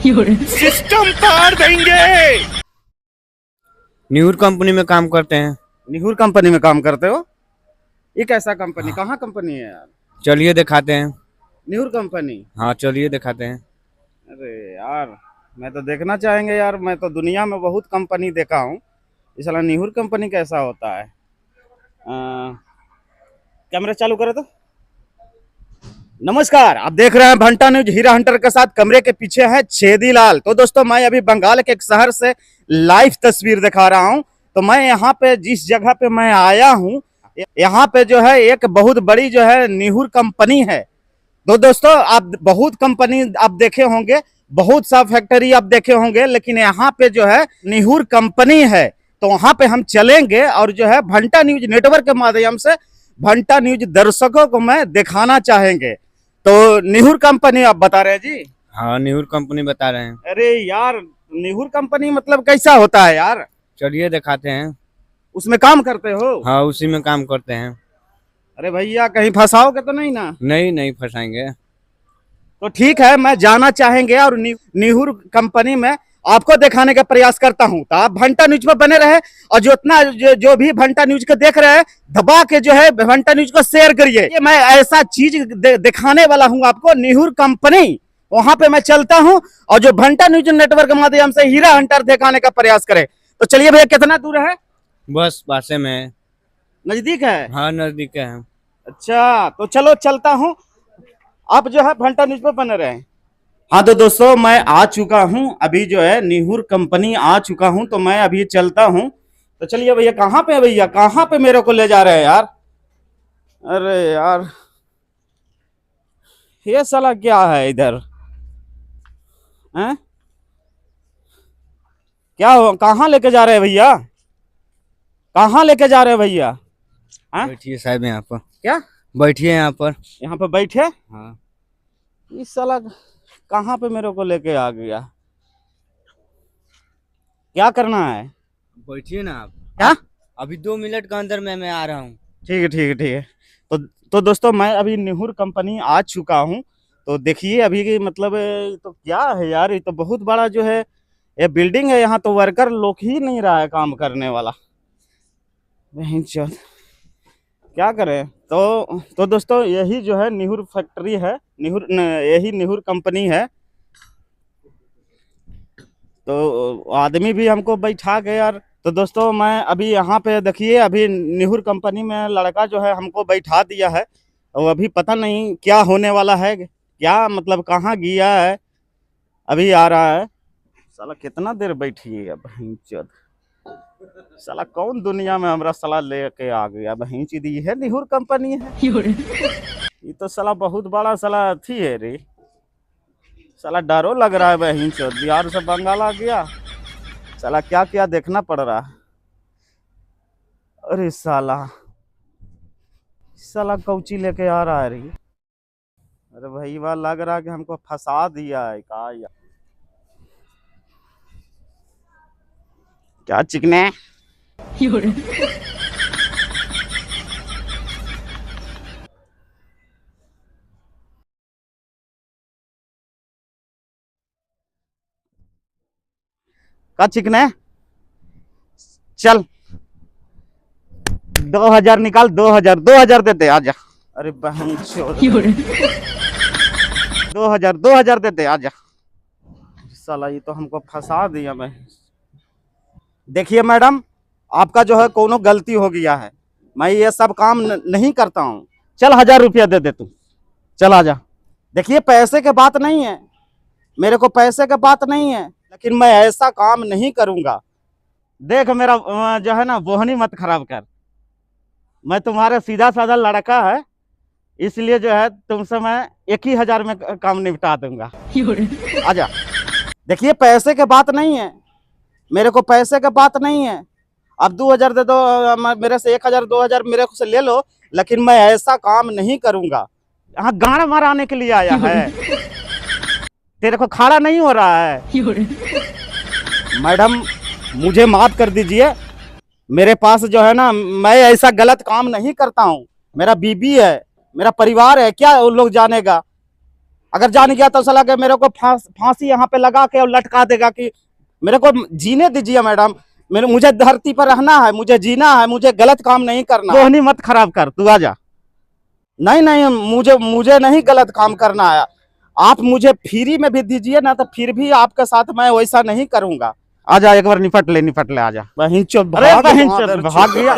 System पार देंगे। Near company में काम करते हैं। निहुर कंपनी में काम करते हो? ये कैसा कंपनी, कहाँ कंपनी है यार? चलिए दिखाते हैं। निहुर कंपनी? हाँ चलिए दिखाते हैं। अरे यार, मैं तो देखना चाहेंगे यार। मैं तो दुनिया में बहुत कंपनी देखा हूँ, इस साला निहुर कंपनी कैसा होता है? कैमरा चालू करो तो। नमस्कार, आप देख रहे हैं भंटा न्यूज। हीरा हंटर के साथ कैमरे के पीछे है छेदीलाल। तो दोस्तों, मैं अभी बंगाल के एक शहर से लाइव तस्वीर दिखा रहा हूं। तो मैं यहाँ पे जिस जगह पे मैं आया हूं, यहाँ पे जो है एक बहुत बड़ी जो है निहुर कंपनी है। तो दोस्तों, आप बहुत कंपनी आप देखे होंगे, बहुत सा फैक्ट्री आप देखे होंगे, लेकिन यहाँ पे जो है निहुर कंपनी है। तो वहां पे हम चलेंगे और जो है भंटा न्यूज नेटवर्क के माध्यम से भंटा न्यूज दर्शकों को मैं दिखाना चाहेंगे। तो निहुर कंपनी आप बता रहे हैं जी? हाँ न्यूर कंपनी बता रहे हैं। अरे यार, निहुर कंपनी मतलब कैसा होता है यार? चलिए दिखाते हैं। उसमें काम करते हो? हाँ उसी में काम करते हैं। अरे भैया, कहीं फंसाओगे तो नहीं ना? नहीं फंसाएंगे। तो ठीक है, मैं जाना चाहेंगे और निहुर कंपनी में आपको दिखाने का प्रयास करता हूं। तो आप भंटा न्यूज पर बने रहे और जो भी भंटा न्यूज को देख रहे हैं, दबा के जो है भंटा न्यूज को शेयर करिए। ये मैं ऐसा चीज दिखाने वाला हूं आपको, निहुर कंपनी। वहां पे मैं चलता हूं और जो भंटा न्यूज नेटवर्क के माध्यम से हीरा हंटर दिखाने का प्रयास करे। तो चलिए भैया, कितना दूर है? बस पासे में है। नजदीक है? हाँ नजदीक है। अच्छा, तो चलो चलता हूं। आप जो है भंटा न्यूज पर बने रहे। हाँ तो दोस्तों, मैं आ चुका हूँ अभी जो है निहुर कंपनी आ चुका हूँ। तो मैं अभी चलता हूँ। तो चलिए भैया, कहाँ पे है भैया? कहाँ पे मेरे को ले जा रहे हैं यार? अरे यार, ये साला क्या है इधर? हैं? क्या हो, कहाँ लेके जा रहे हैं भैया? कहाँ लेके जा रहे हैं भैया? हाँ? बैठिए साहब यहाँ पर। क्या? बैठिए यहाँ पर। यहाँ पे बैठे? हाँ इस साला कहाँ पे मेरे को लेके आ गया? क्या करना है? बैठिए ना आप। क्या? अभी 2 मिनट के अंदर मैं आ रहा हूँ। ठीक है ठीक है ठीक है। तो दोस्तों, मैं अभी निहुर कंपनी आ चुका हूँ। तो देखिए अभी की मतलब तो क्या है यार, ये तो बहुत बड़ा जो है ये बिल्डिंग है। यहाँ तो वर्कर लोग ही नहीं रहा है काम करने वाला। बहन चोद, क्या करें? तो दोस्तों, यही जो है निहुर फैक्ट्री है, यही निहुर कंपनी है। तो आदमी भी हमको बैठा गया यार। तो दोस्तों, मैं अभी यहाँ पे देखिए, अभी निहुर कंपनी में लड़का जो है हमको बैठा दिया है। और अभी पता नहीं क्या होने वाला है, क्या मतलब कहाँ गया है, अभी आ रहा है। साला कितना देर बैठिए अब? साला कौन दुनिया में हमरा साला लेके आ गया? बहन चीदी है निहुर कंपनी है। ये तो साला बहुत बड़ा साला अथी है रे। साला डरो लग रहा है बहन चोद, बिहार से बंगाल आ गया। साला क्या क्या देखना पड़ रहा है। अरे साला कौची लेके आ रहा है रे? अरे भाई, वाह, लग रहा है कि हमको फंसा दिया है का यार। क्या चिकने? का चिकने? चल 2000 निकाल, 2000 देते आजा। अरे बहन चोद, 2000 देते आजा। साला ये तो हमको फंसा दिया। मैं देखिए मैडम, आपका जो है कोनो गलती हो गया है। मैं ये सब काम नहीं करता हूँ। चल 1000 रुपया दे दे तू, चल आजा। देखिए, पैसे के बात नहीं है, मेरे को पैसे का बात नहीं है, लेकिन मैं ऐसा काम नहीं करूंगा। देख मेरा जो है ना, बोहनी मत खराब कर। मैं तुम्हारा सीधा साधा लड़का है, इसलिए जो है तुमसे मैं 1000 में काम निपटा दूंगा। आजा। देखिए, पैसे के बात नहीं है, मेरे को पैसे का बात नहीं है। अब 2000 दे दो, मेरे से 1000 2000 मेरे से ले लो, लेकिन मैं ऐसा काम नहीं करूंगा। यहाँ गाड़ माराने के लिए आया है? तेरे को खड़ा नहीं हो रहा है? मैडम, मुझे माफ कर दीजिए। मेरे पास जो है ना, मैं ऐसा गलत काम नहीं करता हूँ। मेरा बीबी है, मेरा परिवार है, क्या उन लोग जानेगा? अगर जान गया तो साला के मेरे को फांसी यहाँ पे लगा के और लटका देगा कि मेरे को जीने दीजिए मैडम। मुझे धरती पर रहना है, मुझे जीना है, मुझे गलत काम नहीं करना। रोहनी मत खराब कर, तू आजा। नहीं नहीं, मुझे नहीं गलत काम करना है। आप मुझे फ्री में भी दीजिए ना, तो फिर भी आपके साथ मैं वैसा नहीं करूंगा। आजा एक बार निपट ले आजा। भाग गया।